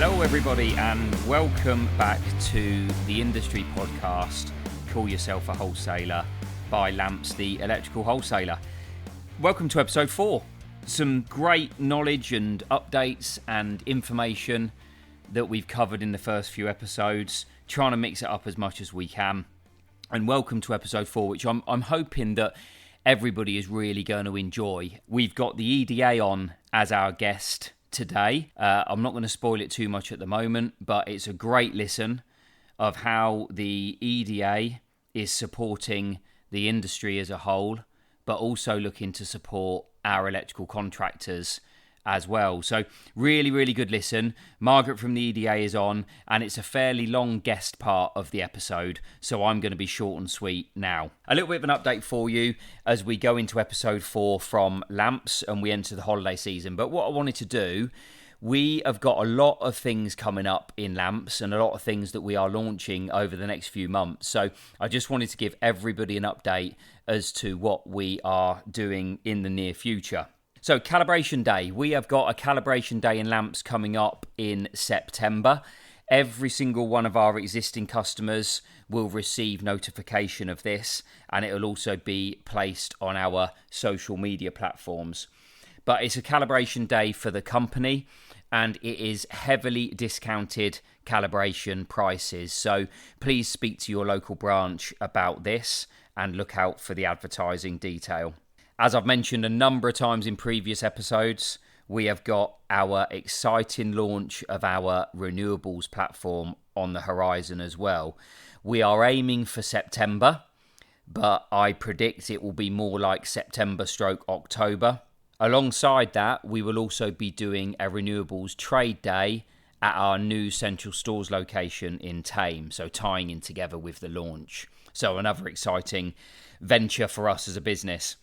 Hello everybody and welcome back to the industry podcast, Call Yourself a Wholesaler by Lamps, the electrical wholesaler. Welcome to episode 4. Some great knowledge and updates and information that we've covered in the first few episodes, trying to mix it up as much as we can. And welcome to episode 4, which I'm hoping that everybody is really going to enjoy. We've got the EDA on as our guest today. I'm not going to spoil it too much at the moment, but it's a great listen of how the EDA is supporting the industry as a whole, but also looking to support our electrical contractors as well. So really, really good listen. Margaret from the EDA is on, and it's a fairly long guest part of the episode, so I'm going to be short and sweet now. A little bit of an update for you as we go into episode 4 from Lamps and we enter the holiday season. But what I wanted to do, we have got a lot of things coming up in Lamps and a lot of things that we are launching over the next few months. So I just wanted to give everybody an update as to what we are doing in the near future. So Calibration Day, we have got a Calibration Day in Lamps coming up in September. Every single one of our existing customers will receive notification of this, and it will also be placed on our social media platforms. But it's a Calibration Day for the company, and it is heavily discounted calibration prices. So please speak to your local branch about this and look out for the advertising detail. As I've mentioned a number of times in previous episodes, we have got our exciting launch of our renewables platform on the horizon as well. We are aiming for September, but I predict it will be more like September/October. Alongside that, we will also be doing a renewables trade day at our new Central Stores location in Tame, so tying in together with the launch. So another exciting venture for us as a business.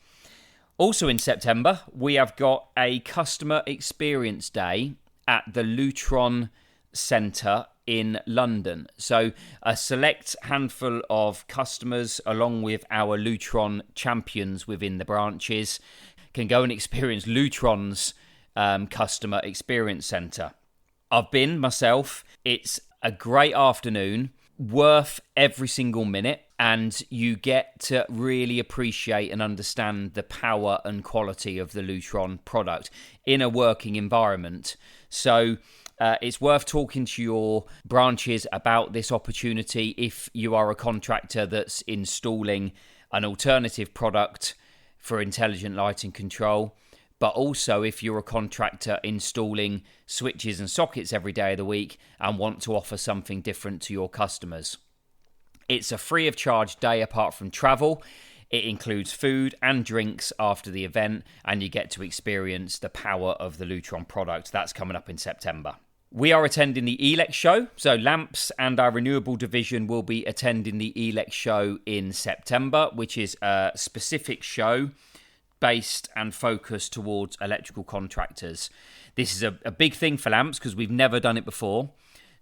Also in September, we have got a customer experience day at the Lutron Centre in London. So a select handful of customers, along with our Lutron champions within the branches, can go and experience Lutron's customer experience centre. I've been myself. It's a great afternoon, worth every single minute, and you get to really appreciate and understand the power and quality of the Lutron product in a working environment. So it's worth talking to your branches about this opportunity if you are a contractor that's installing an alternative product for intelligent lighting control, but also if you're a contractor installing switches and sockets every day of the week and want to offer something different to your customers. It's a free of charge day apart from travel. It includes food and drinks after the event, and you get to experience the power of the Lutron product. That's coming up in September. We are attending the ELEX show, so Lamps and our renewable division will be attending the ELEX show in September, which is a specific show based and focused towards electrical contractors. This is a big thing for Lamps because we've never done it before.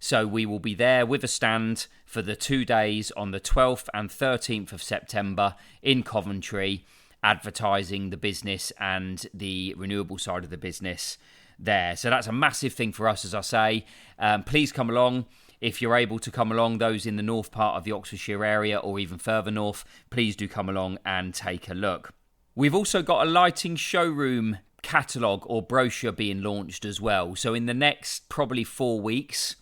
So we will be there with a stand for the 2 days on the 12th and 13th of September in Coventry, advertising the business and the renewable side of the business there. So that's a massive thing for us, as I say. Please come along. If you're able to come along, those in the north part of the Oxfordshire area or even further north, please do come along and take a look. We've also got a lighting showroom catalogue or brochure being launched as well. So in the next probably 4 weeks,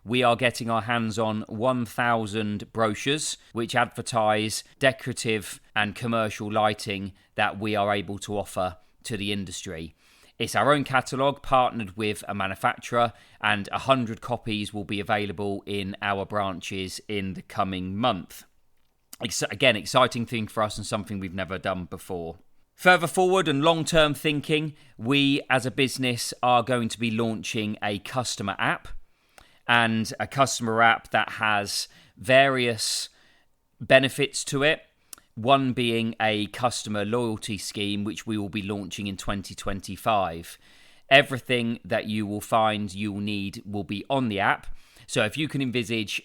we are getting our hands on 1,000 brochures which advertise decorative and commercial lighting that we are able to offer to the industry. It's our own catalogue partnered with a manufacturer, and 100 copies will be available in our branches in the coming month. Again, exciting thing for us and something we've never done before. Further forward and long-term thinking, we as a business are going to be launching a customer app, and a customer app that has various benefits to it. One being a customer loyalty scheme, which we will be launching in 2025. Everything that you will find you will need will be on the app. So if you can envisage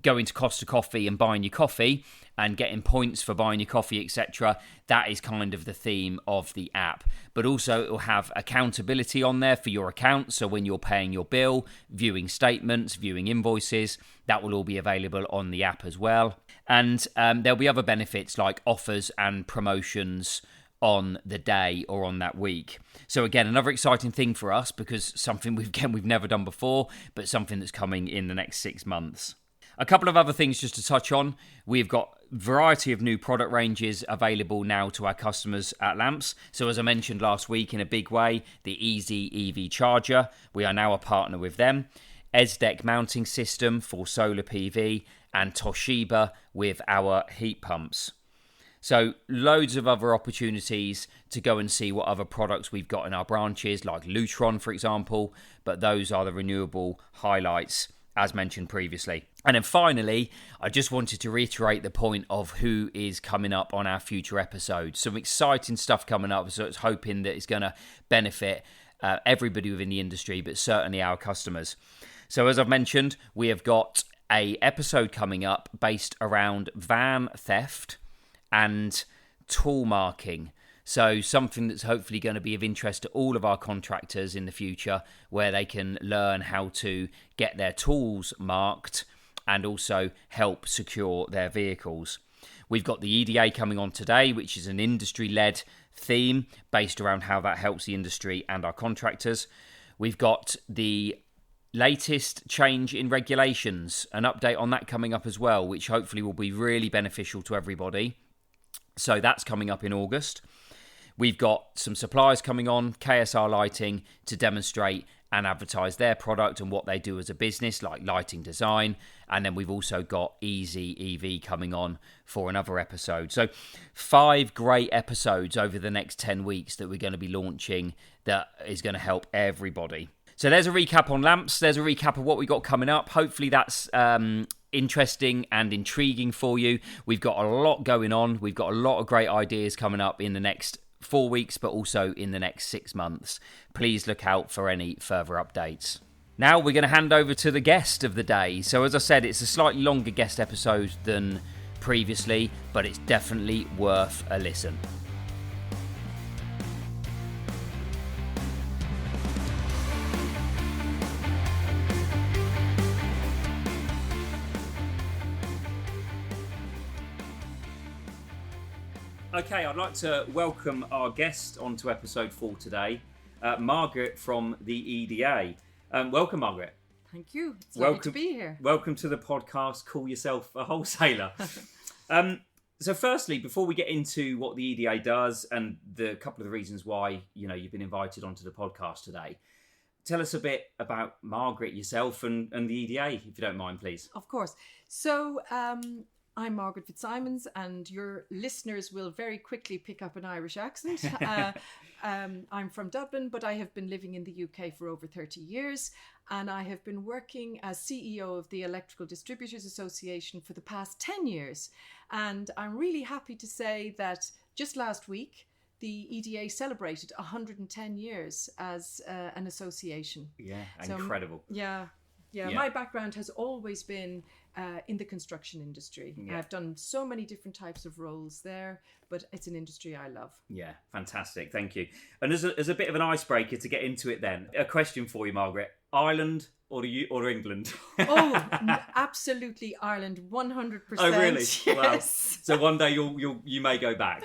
going to Costa Coffee and buying your coffee and getting points for buying your coffee, etc. That is kind of the theme of the app. But also it will have accountability on there for your account. So when you're paying your bill, viewing statements, viewing invoices, that will all be available on the app as well. And there'll be other benefits like offers and promotions on the day or on that week. So again, another exciting thing for us, because something we've never done before, but something that's coming in the next 6 months. A couple of other things just to touch on. We've got a variety of new product ranges available now to our customers at Lamps. So as I mentioned last week in a big way, the Easy EV charger, we are now a partner with them. ESDEC mounting system for solar PV, and Toshiba with our heat pumps. So loads of other opportunities to go and see what other products we've got in our branches, like Lutron, for example. But those are the renewable highlights, as mentioned previously. And then finally, I just wanted to reiterate the point of who is coming up on our future episodes. Some exciting stuff coming up, so it's hoping that it's going to benefit everybody within the industry, but certainly our customers. So as I've mentioned, we have got a episode coming up based around van theft and tool marking. So something that's hopefully going to be of interest to all of our contractors in the future, where they can learn how to get their tools marked and also help secure their vehicles. We've got the EDA coming on today, which is an industry-led theme based around how that helps the industry and our contractors. We've got the latest change in regulations, an update on that coming up as well, which hopefully will be really beneficial to everybody. So that's coming up in August. We've got some suppliers coming on, KSR Lighting, to demonstrate and advertise their product and what they do as a business, like lighting design. And then we've also got Easy EV coming on for another episode. So 5 great episodes over the next 10 weeks that we're going to be launching that is going to help everybody. So there's a recap on Lamps. There's a recap of what we got coming up. Hopefully that's interesting and intriguing for you. We've got a lot going on. We've got a lot of great ideas coming up in the next 4 weeks, but also in the next 6 months. Please look out for any further updates. Now we're going to hand over to the guest of the day. So as I said, it's a slightly longer guest episode than previously, but it's definitely worth a listen. Okay, I'd like to welcome our guest onto episode 4 today, Margaret from the EDA. Welcome, Margaret. Thank you. It's lovely to be here. Welcome to the podcast, Call Yourself a Wholesaler. So firstly, before we get into what the EDA does and the couple of the reasons why you've been invited onto the podcast today, tell us a bit about Margaret, yourself, and the EDA, if you don't mind, please. Of course. So I'm Margaret Fitzsimons, and your listeners will very quickly pick up an Irish accent. I'm from Dublin, but I have been living in the UK for over 30 years, and I have been working as CEO of the Electrical Distributors Association for the past 10 years. And I'm really happy to say that just last week, the EDA celebrated 110 years as an association. Yeah, incredible. Yeah. My background has always been in the construction industry. Yeah. I've done so many different types of roles there, but it's an industry I love. Yeah, fantastic. Thank you. And as a bit of an icebreaker to get into it then, a question for you, Margaret. Ireland or England? Oh, absolutely Ireland, 100%. Oh, really? Yes. Wow. So one day you may go back.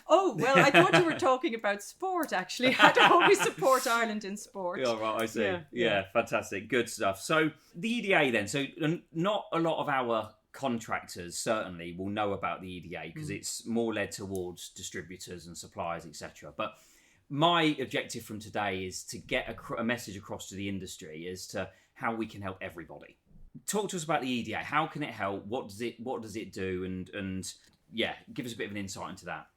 Oh, well, I thought you were talking about sport, actually. I'd always support Ireland in sport. Yeah, right, I see. Yeah, fantastic. Good stuff. So the EDA then. So not a lot of our contractors certainly will know about the EDA because it's more led towards distributors and suppliers, etc. But my objective from today is to get a message across to the industry as to how we can help everybody. Talk to us about the EDA. How can it help? What does it do? And give us a bit of an insight into that.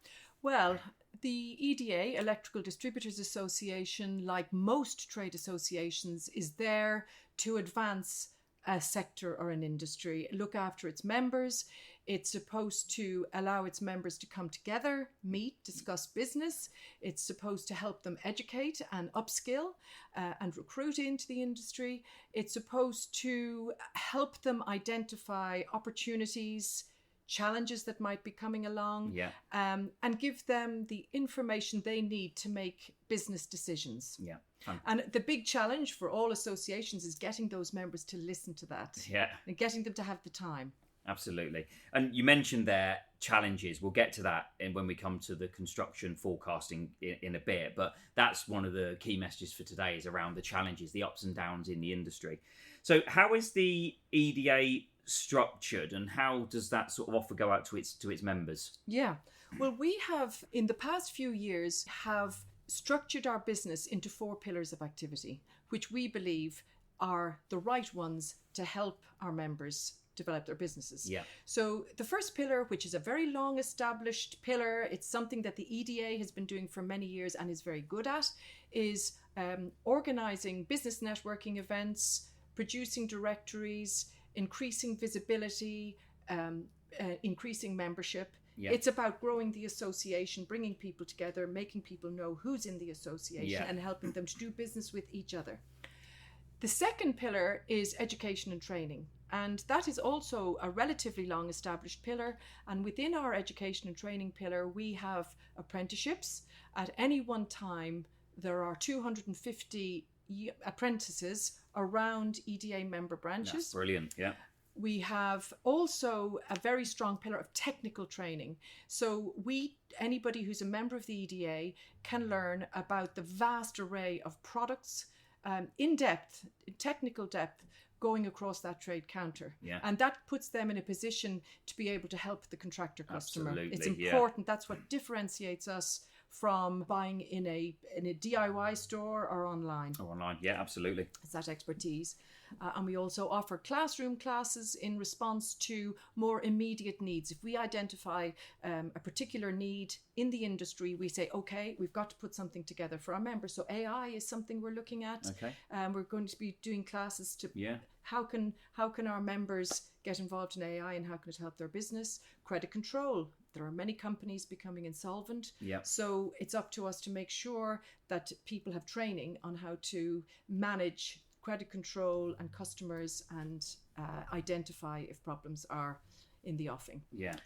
Well, the EDA, Electrical Distributors Association, like most trade associations, is there to advance a sector or an industry, look after its members. It's supposed to allow its members to come together, meet, discuss business. It's supposed to help them educate and upskill and recruit into the industry. It's supposed to help them identify opportunities, challenges that might be coming along, and give them the information they need to make business decisions. And the big challenge for all associations is getting those members to listen to that, and getting them to have the time. Absolutely. And you mentioned there challenges. We'll get to that when we come to the construction forecasting in a bit. But that's one of the key messages for today, is around the challenges, the ups and downs in the industry. So how is the EDA structured, and how does that sort of offer go out to its members? Yeah. Well, we have, in the past few years, have structured our business into 4 pillars of activity, which we believe are the right ones to help our members develop their businesses. So the first pillar, which is a very long established pillar, it's something that the EDA has been doing for many years and is very good at, is organizing business networking events, producing directories, increasing visibility, increasing membership. It's about growing the association, bringing people together, making people know who's in the association, and helping them to do business with each other. The second pillar is education and training. And that is also a relatively long established pillar. And within our education and training pillar, we have apprenticeships. At any one time, there are 250 apprentices around EDA member branches. That's brilliant, We have also a very strong pillar of technical training. So anybody who's a member of the EDA can learn about the vast array of products, in depth, technical depth, going across that trade counter. And that puts them in a position to be able to help the contractor customer. Absolutely, it's important. That's what differentiates us from buying in a DIY store or online. Absolutely. It's that expertise. And we also offer classroom classes in response to more immediate needs. If we identify a particular need in the industry, we say, okay, we've got to put something together for our members. So AI is something we're looking at. We're going to be doing classes to how can our members get involved in AI, and how can it help their business? Credit control. There are many companies becoming insolvent. So it's up to us to make sure that people have training on how to manage credit control and customers, and identify if problems are in the offing.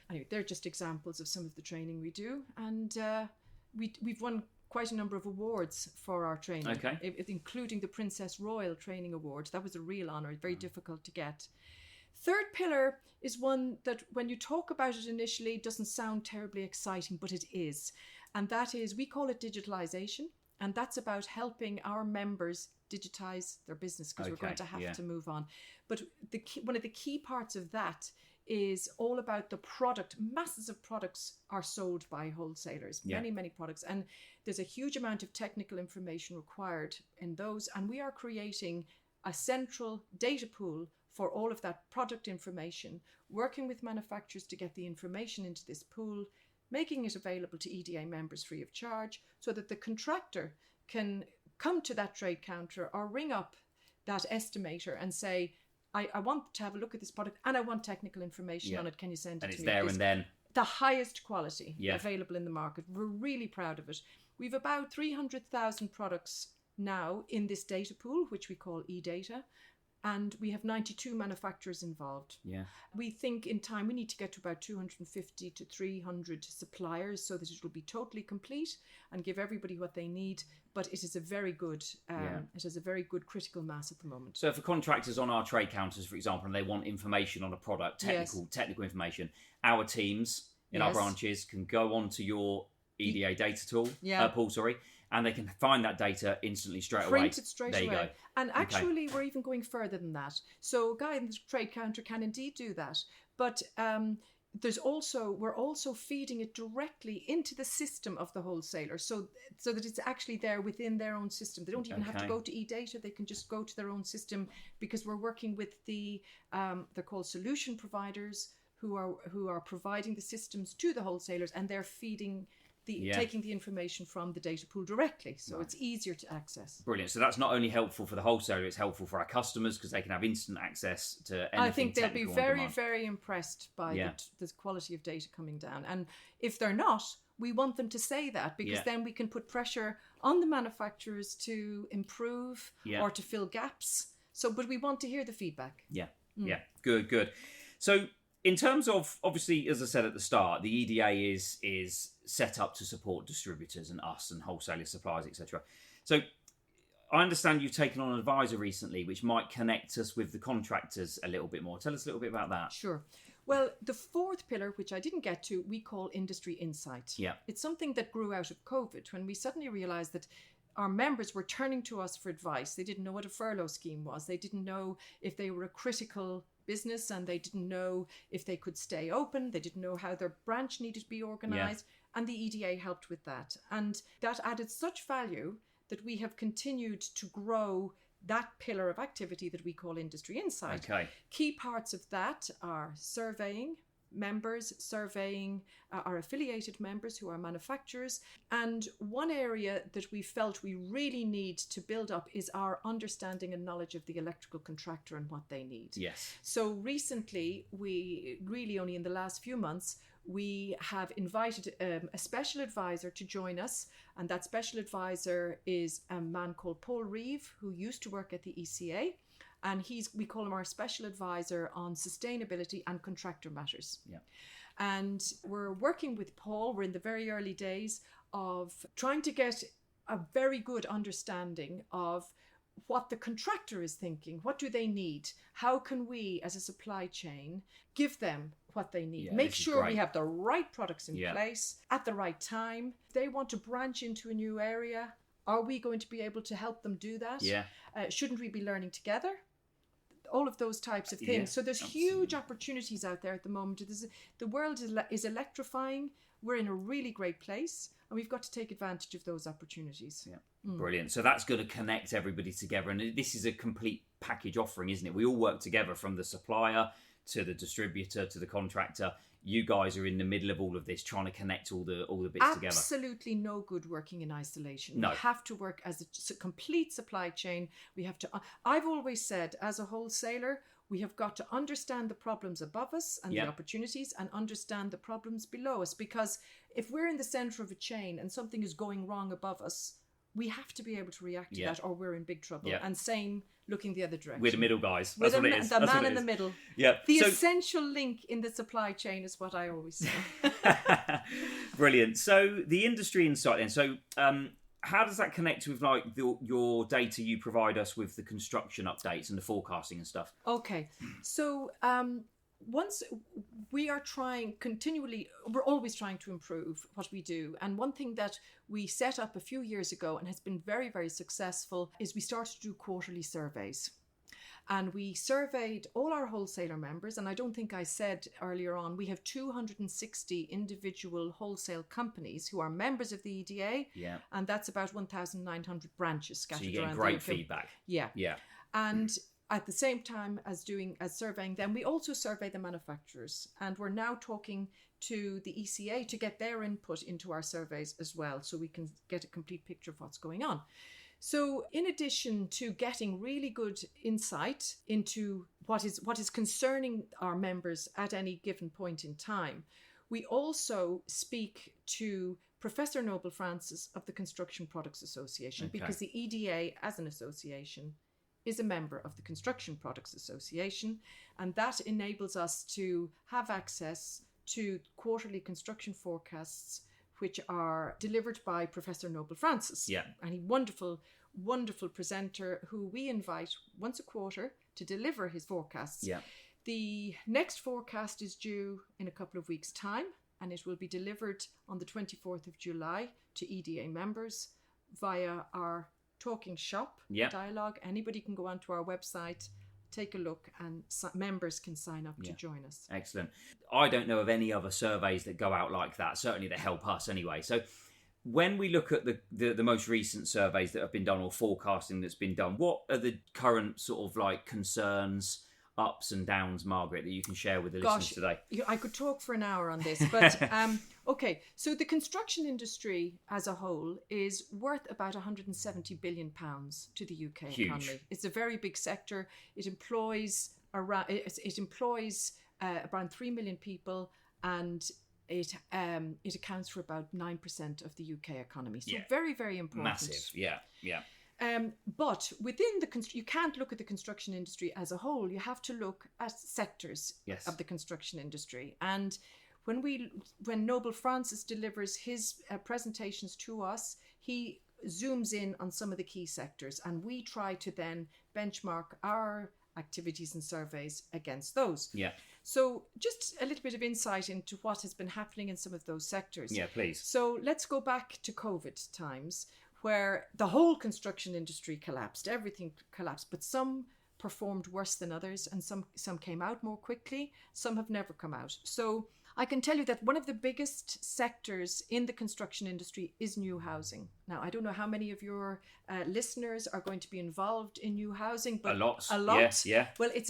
Anyway, they're just examples of some of the training we do. And we've won quite a number of awards for our training, including the Princess Royal Training Award. That was a real honour, very difficult to get. Third pillar is one that, when you talk about it initially, doesn't sound terribly exciting, but it is. And that is, we call it digitalization. And that's about helping our members digitize their business, because we're going to have to move on. But one of the key parts of that is all about the product. Masses of products are sold by wholesalers, many products. And there's a huge amount of technical information required in those. And we are creating a central data pool for all of that product information, working with manufacturers to get the information into this pool, making it available to EDA members free of charge, so that the contractor can come to that trade counter or ring up that estimator and say, I want to have a look at this product and I want technical information on it. Can you send it to me? And it's there please? And then. The highest quality available in the market. We're really proud of it. We've about 300,000 products now in this data pool, which we call eData. And we have 92 manufacturers involved. We think in time we need to get to about 250 to 300 suppliers, so that it will be totally complete and give everybody what they need. But it is a very good, it has a very good critical mass at the moment. So for contractors on our trade counters, for example, and they want information on a product, technical information, our teams in our branches can go onto your EDA data tool, pool, and they can find that data instantly straight away. Print it straight away. There you go. And actually, we're even going further than that. So a guy in the trade counter can indeed do that. But we're also feeding it directly into the system of the wholesaler, so that it's actually there within their own system. They don't even have to go to eData. They can just go to their own system, because we're working with they're called solution providers who are providing the systems to the wholesalers, and they're feeding taking the information from the data pool directly, so it's easier to access. Brilliant. So that's not only helpful for the wholesaler, it's helpful for our customers because they can have instant access to anything. I think they'll be very, demand. very impressed by the quality of data coming down. And if they're not, we want them to say that, because then we can put pressure on the manufacturers to improve or to fill gaps. So, but we want to hear the feedback. Yeah. Good. So in terms of, obviously, as I said at the start, the EDA is set up to support distributors and us and wholesalers, suppliers, etc. So I understand you've taken on an advisor recently, which might connect us with the contractors a little bit more. Tell us a little bit about that. Sure. Well, the fourth pillar, which I didn't get to, we call industry insight. Yeah. It's something that grew out of COVID, when we suddenly realized that our members were turning to us for advice. They didn't know what a furlough scheme was. They didn't know if they were a critical business, and they didn't know if they could stay open. They didn't know how their branch needed to be organized. And the EDA helped with that. And that added such value that we have continued to grow that pillar of activity that we call industry insight. Okay. Key parts of that are surveying members, surveying our affiliated members who are manufacturers. And one area that we felt we really need to build up is our understanding and knowledge of the electrical contractor and what they need. Yes. So recently, we really only in the last few months, we have invited a special advisor to join us. And that special advisor is a man called Paul Reeve, who used to work at the ECA. And we call him our special advisor on sustainability and contractor matters. Yeah. And we're working with Paul. We're in the very early days of trying to get a very good understanding of what the contractor is thinking. What do they need? How can we, as a supply chain, give them what they need? Make sure we have the right products in place at the right time. If they want to branch into a new area, are we going to be able to help them do that? Yeah. Shouldn't we be learning together? All of those types of things. So there's huge opportunities out there at the moment. The world is electrifying. We're in a really great place, and we've got to take advantage of those opportunities. Yeah. Brilliant. So that's going to connect everybody together. And this is a complete package offering, isn't it? We all work together, from the supplier to the distributor to the contractor. You guys are in the middle of all of this, trying to connect all the bits together. Absolutely no good working in isolation. No. We have to work as a complete supply chain. We have to. I've always said, as a wholesaler, we have got to understand the problems above us and the opportunities, and understand the problems below us. Because if we're in the center of a chain and something is going wrong above us, we have to be able to react to that, or we're in big trouble. Yeah. And same looking the other direction. We're the middle guys. That's what it is. The man in the middle. Yeah. The essential link in the supply chain is what I always say. Brilliant. So the industry insight then. So how does that connect with like your data you provide us with the construction updates and the forecasting and stuff? Okay. So once we are we're always trying to improve what we do. And one thing that we set up a few years ago and has been very, very successful is we started to do quarterly surveys. And we surveyed all our wholesaler members. And I don't think I said earlier on, we have 260 individual wholesale companies who are members of the EDA. Yeah. And that's about 1,900 branches scattered around. So you get great feedback. Yeah. Yeah. And at the same time as surveying them, we also survey the manufacturers. And we're now talking to the ECA to get their input into our surveys as well, so we can get a complete picture of what's going on. So in addition to getting really good insight into what is concerning our members at any given point in time, we also speak to Professor Noble Francis of the Construction Products Association, because the EDA as an association is a member of the Construction Products Association, and that enables us to have access to quarterly construction forecasts, which are delivered by Professor Noble Francis. Yeah. And he wonderful presenter who we invite once a quarter to deliver his forecasts. Yeah. The next forecast is due in a couple of weeks' time, and it will be delivered on the 24th of July to EDA members via our Talking Shop dialogue. Anybody can go onto our website, take a look, and members can sign up to join us. Excellent. I don't know of any other surveys that go out like that, certainly that help us anyway. So when we look at the most recent surveys that have been done, or forecasting that's been done, what are the current sort of like concerns ups and downs, Margaret, that you can share with the listeners today? I could talk for an hour on this, but okay. So the construction industry as a whole is worth about £170 billion to the UK economy. It's a very big sector. It employs around 3 million people, and it accounts for about 9% of the UK economy. So very, very important. Massive. Yeah. But within you can't look at the construction industry as a whole. You have to look at sectors of the construction industry. And when Nobel Francis delivers his presentations to us, he zooms in on some of the key sectors, and we try to then benchmark our activities and surveys against those. Yeah. So just a little bit of insight into what has been happening in some of those sectors. Yeah, please. So let's go back to COVID times, where the whole construction industry collapsed. Everything collapsed, but some performed worse than others, and some came out more quickly. Some have never come out. So I can tell you that one of the biggest sectors in the construction industry is new housing. Now, I don't know how many of your listeners are going to be involved in new housing, but a lot. Yeah. Well, it's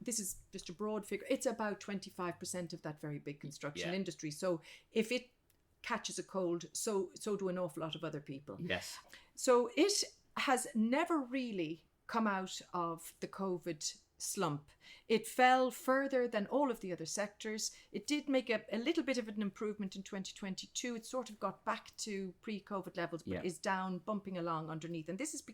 this is just a broad figure. It's about 25% of that very big construction industry. So if it catches a cold, so do an awful lot of other people. Yes. So it has never really come out of the COVID slump. It fell further than all of the other sectors. It did make a little bit of an improvement in 2022. It sort of got back to pre-COVID levels, but is down, bumping along underneath. And this is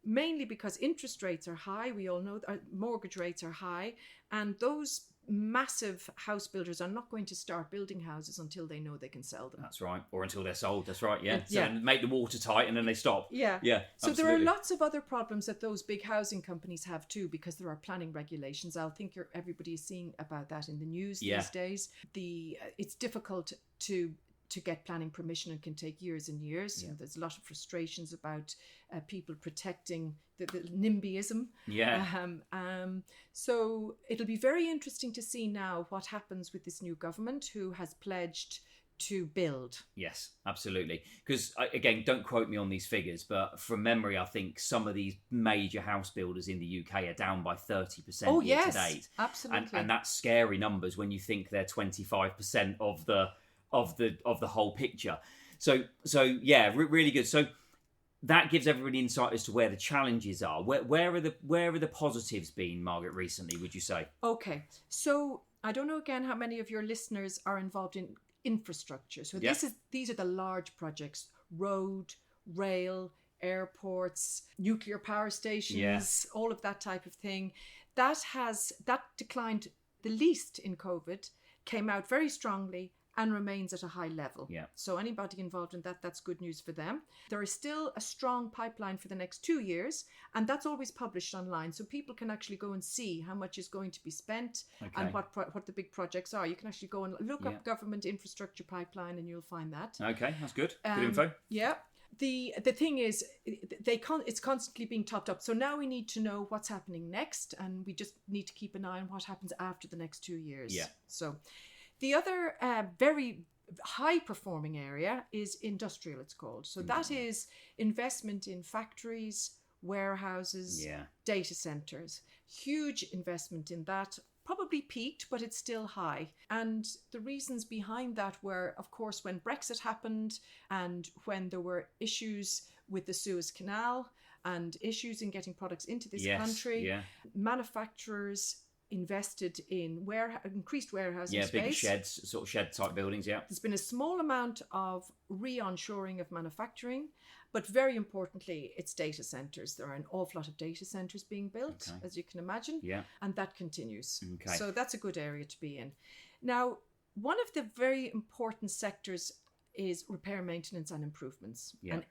mainly because interest rates are high. We all know that mortgage rates are high, and those massive house builders are not going to start building houses until they know they can sell them. That's right. Or until they're sold. That's right. Yeah. So make them watertight and then they stop. Yeah. Yeah. So there are lots of other problems that those big housing companies have too, because there are planning regulations. I think everybody is seeing about that in the news these days. It's difficult to get planning permission, and can take years and years. Yeah. There's a lot of frustrations about people protecting the NIMBYism. Yeah. So it'll be very interesting to see now what happens with this new government, who has pledged to build. Yes, absolutely. Because, again, don't quote me on these figures, but from memory, I think some of these major house builders in the UK are down by 30% year to date. Absolutely. And that's scary numbers when you think they're 25% of the whole picture. So yeah, really good. So that gives everybody insight as to where the challenges are. Where are the positives been, Margaret, recently, would you say? Okay, so I don't know again how many of your listeners are involved in infrastructure. So these are the large projects: road, rail, airports, nuclear power stations, all of that type of thing. That declined the least in COVID, came out very strongly, and remains at a high level. Yeah. So anybody involved in that's good news for them. There is still a strong pipeline for the next 2 years, and that's always published online, so people can actually go and see how much is going to be spent and what the big projects are. You can actually go and look up government infrastructure pipeline, and you'll find that. Okay, that's good. Good info. Yeah. The thing is, it's constantly being topped up. So now we need to know what's happening next, and we just need to keep an eye on what happens after the next 2 years. Yeah. So the other very high performing area is industrial, it's called. So that is investment in factories, warehouses, data centers. Huge investment in that. Probably peaked, but it's still high. And the reasons behind that were, of course, when Brexit happened, and when there were issues with the Suez Canal and issues in getting products into this country, manufacturers invested in increased warehousing space. Big sheds, sort of shed type buildings. There's been a small amount of re-onshoring of manufacturing, but very importantly, it's data centers. There are an awful lot of data centers being built, as you can imagine, and that continues. Okay. So that's a good area to be in. Now, one of the very important sectors is repair, maintenance and improvements. And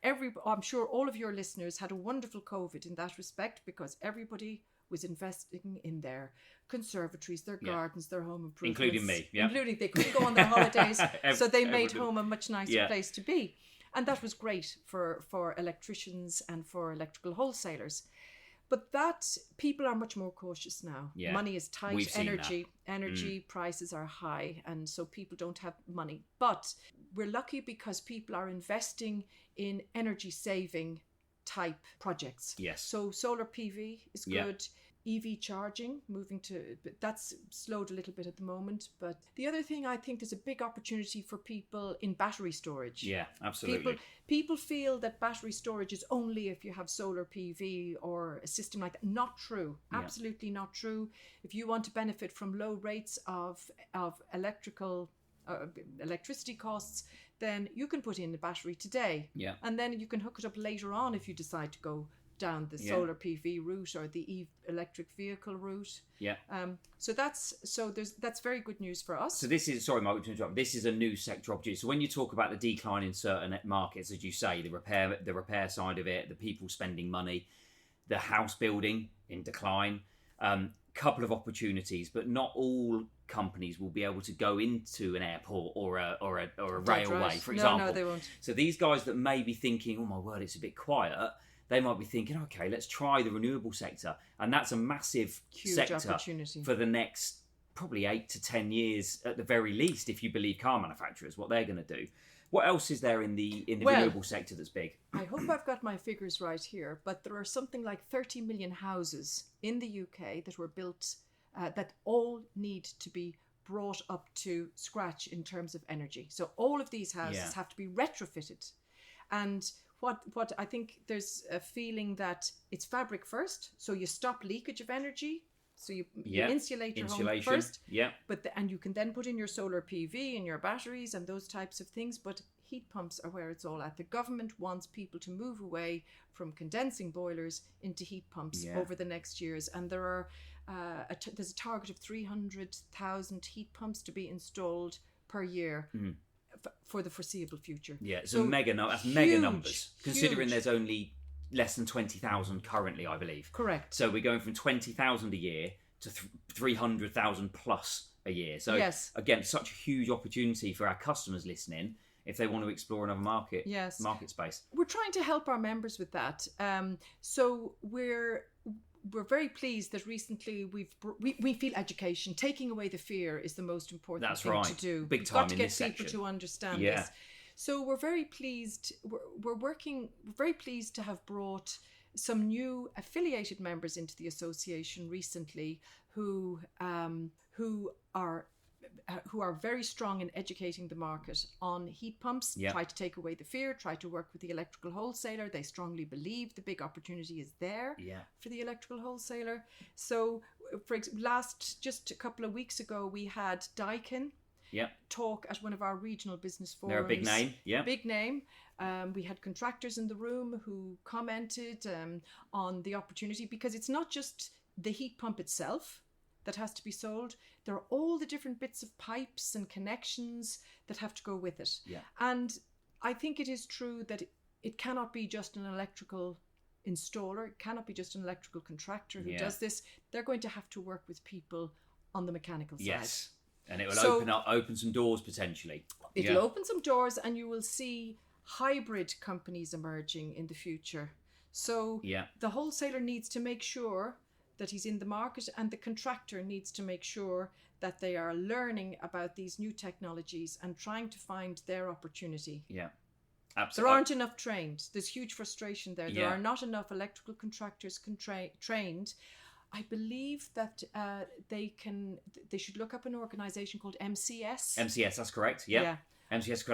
I'm sure all of your listeners had a wonderful COVID in that respect, because everybody was investing in their conservatories, their gardens, their home improvements. Including me, Including they couldn't go on their holidays, so they made home a much nicer place to be. And that was great for electricians and for electrical wholesalers. But people are much more cautious now. Yeah. Money is tight, energy prices are high, and so people don't have money. But we're lucky because people are investing in energy saving type projects. Yes. So solar PV is Yeah. good. EV charging, but that's slowed a little bit at the moment. But the other thing, I think there's a big opportunity for people in battery storage. Yeah, absolutely. People feel that battery storage is only if you have solar PV or a system like that. Not true. Yeah. Absolutely not true. If you want to benefit from low rates of electricity costs, then you can put in the battery today. Yeah. And then you can hook it up later on if you decide to go down the solar PV route or the electric vehicle route. Yeah. So that's very good news for us. So this is, sorry, Margaret, to interrupt. This is a new sector opportunity. So when you talk about the decline in certain markets, as you say, the repair side of it, the people spending money, the house building in decline, couple of opportunities, but not all companies will be able to go into an airport or a railway, right. for example. No, they won't. So these guys that may be thinking, oh my word, it's a bit quiet, they might be thinking, okay, let's try the renewable sector. And that's a massive Huge sector opportunity for the next probably 8 to 10 years at the very least, if you believe car manufacturers, what they're going to do. What else is there in the renewable sector that's big? I hope I've got my figures right here, but there are something like 30 million houses in the UK that were built that all need to be brought up to scratch in terms of energy. So all of these houses have to be retrofitted. And what I think there's a feeling that it's fabric first, so you stop leakage of energy, so you insulate your home first. Yeah. And you can then put in your solar PV and your batteries and those types of things. But heat pumps are where it's all at. The government wants people to move away from condensing boilers into heat pumps over the next years, and there are there's a target of 300,000 heat pumps to be installed per year. For the foreseeable future. Yeah, so that's mega numbers, considering there's only less than 20,000 currently, I believe. Correct. So we're going from 20,000 a year to 300,000 plus a year. So again, such a huge opportunity for our customers listening if they want to explore another market space. We're trying to help our members with that. So we're very pleased that recently we feel education, taking away the fear, is the most important thing to do. Big We've time got to in get this people section. to understand this. So we're very pleased. We're very pleased to have brought some new affiliated members into the association recently who are very strong in educating the market on heat pumps, try to take away the fear, try to work with the electrical wholesaler. They strongly believe the big opportunity is there for the electrical wholesaler. So just a couple of weeks ago, we had Daikin talk at one of our regional business forums. They're a big name. Big name. We had contractors in the room who commented on the opportunity, because it's not just the heat pump itself that has to be sold. There are all the different bits of pipes and connections that have to go with it. And I think it is true that it cannot be just an electrical installer. It cannot be just an electrical contractor who does this. They're going to have to work with people on the mechanical side. Yes, and it will open some doors potentially. It'll open some doors, and you will see hybrid companies emerging in the future. So the wholesaler needs to make sure that he's in the market, and the contractor needs to make sure that they are learning about these new technologies and trying to find their opportunity. Yeah, absolutely. There aren't enough trained. There's huge frustration there. There are not enough electrical contractors trained. I believe that they should look up an organisation called MCS. MCS, that's correct. Yeah. MCS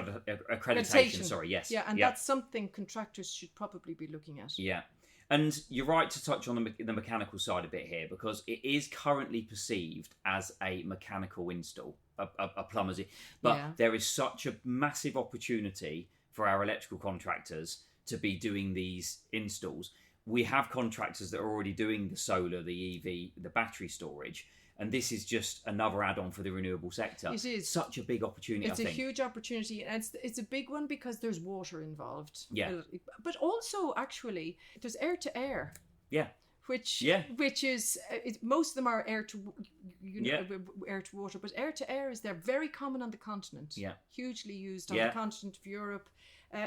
accreditation. Sorry, yes. Yeah, and that's something contractors should probably be looking at. Yeah. And you're right to touch on the mechanical side a bit here, because it is currently perceived as a mechanical install, a plumber's. But there is such a massive opportunity for our electrical contractors to be doing these installs. We have contractors that are already doing the solar, the EV, the battery storage. And this is just another add-on for the renewable sector. It is such a big opportunity. It's a huge opportunity, and it's a big one because there's water involved. Yeah, but also actually there's air to air. Yeah, which is most of them are air to water, but air to air is there, very common on the continent. Yeah, hugely used on the continent of Europe.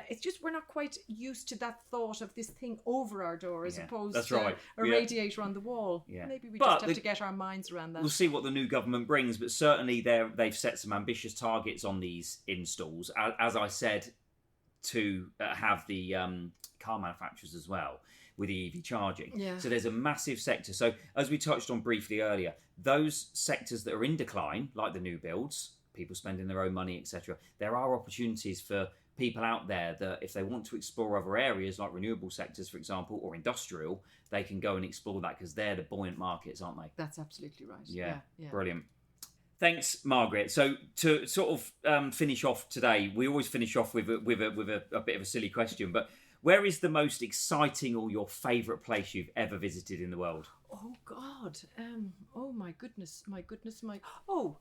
It's just we're not quite used to that thought of this thing over our door as opposed to a radiator on the wall. Yeah. Maybe we just have to get our minds around that. We'll see what the new government brings, but certainly they've set some ambitious targets on these installs. As I said, to have the car manufacturers as well with EV charging. Yeah. So there's a massive sector. So as we touched on briefly earlier, those sectors that are in decline, like the new builds, people spending their own money, etc., there are opportunities for people out there that if they want to explore other areas like renewable sectors, for example, or industrial, they can go and explore that because they're the buoyant markets, aren't they? That's absolutely right. Yeah. Brilliant. Thanks, Margaret. So to sort of finish off today, we always finish off with a bit of a silly question, but where is the most exciting or your favourite place you've ever visited in the world? Oh God. Oh my goodness. Oh,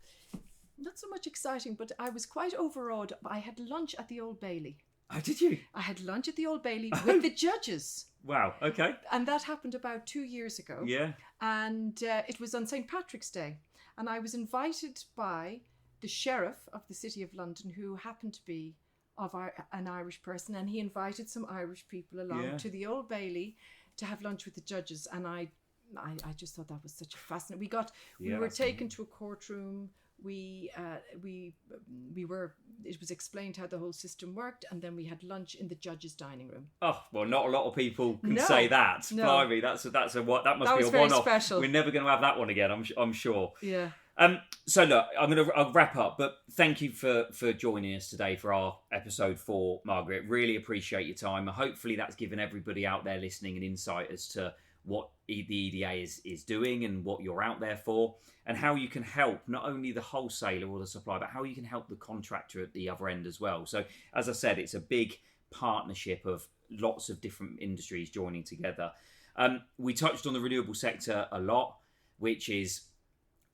not so much exciting, but I was quite overawed. I had lunch at the Old Bailey. Oh, did you? I had lunch at the Old Bailey with the judges. Wow. Okay. And that happened about 2 years ago. Yeah. And it was on St. Patrick's Day. And I was invited by the sheriff of the City of London, who happened to be an Irish person. And he invited some Irish people along to the Old Bailey to have lunch with the judges. And I just thought that was such a fascinating. We were taken to a courtroom. It was explained how the whole system worked, and then we had lunch in the judge's dining room. Oh, well, not a lot of people can say that. No. Blimey, that must be a one-off. Special. We're never going to have that one again, I'm sure. Yeah. So look, I'll wrap up, but thank you for joining us today for our episode 4, Margaret. Really appreciate your time. Hopefully that's given everybody out there listening an insight as to what the EDA is doing and what you're out there for, and how you can help not only the wholesaler or the supplier, but how you can help the contractor at the other end as well. So as I said, it's a big partnership of lots of different industries joining together. We touched on the renewable sector a lot, which is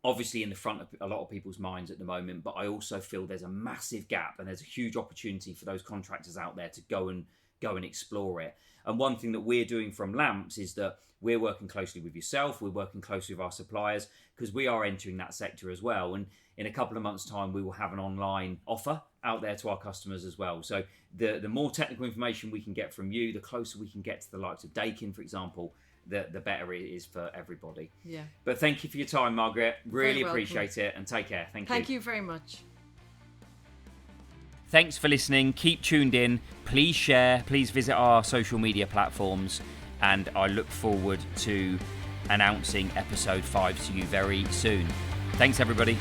obviously in the front of a lot of people's minds at the moment, but I also feel there's a massive gap and there's a huge opportunity for those contractors out there to go and explore it. And one thing that we're doing from Lamps is that we're working closely with yourself, we're working closely with our suppliers, because we are entering that sector as well. And in a couple of months' time, we will have an online offer out there to our customers as well. So the more technical information we can get from you, the closer we can get to the likes of Dakin, for example, the better it is for everybody. Yeah. But thank you for your time, Margaret. Really Very appreciate it, and take care. Thank you. Thank you very much. Thanks for listening. Keep tuned in. Please share. Please visit our social media platforms. And I look forward to announcing episode 5 to you very soon. Thanks, everybody.